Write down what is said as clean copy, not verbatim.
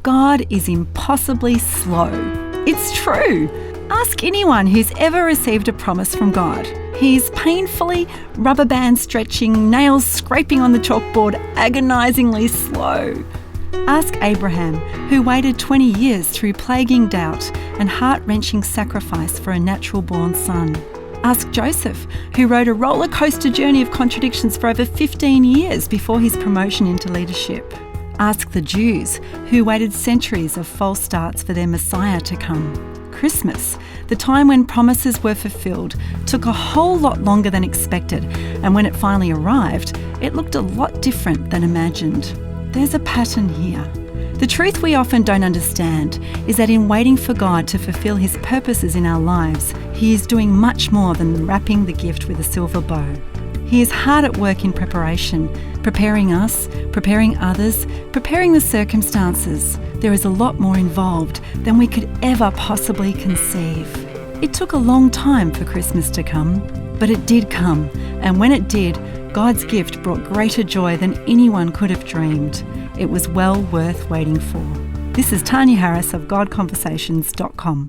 God is impossibly slow. It's true. Ask anyone who's ever received a promise from God. He's painfully, rubber band stretching, nails scraping on the chalkboard, agonisingly slow. Ask Abraham, who waited 20 years through plaguing doubt and heart-wrenching sacrifice for a natural-born son. Ask Joseph, who rode a roller coaster journey of contradictions for over 15 years before his promotion into leadership. Ask the Jews, who waited centuries of false starts for their Messiah to come. Christmas, the time when promises were fulfilled, took a whole lot longer than expected, and when it finally arrived, it looked a lot different than imagined. There's a pattern here. The truth we often don't understand is that in waiting for God to fulfill His purposes in our lives, He is doing much more than wrapping the gift with a silver bow. He is hard at work in preparation, preparing us, preparing others, preparing the circumstances. There is a lot more involved than we could ever possibly conceive. It took a long time for Christmas to come, but it did come, and when it did, God's gift brought greater joy than anyone could have dreamed. It was well worth waiting for. This is Tanya Harris of GodConversations.com.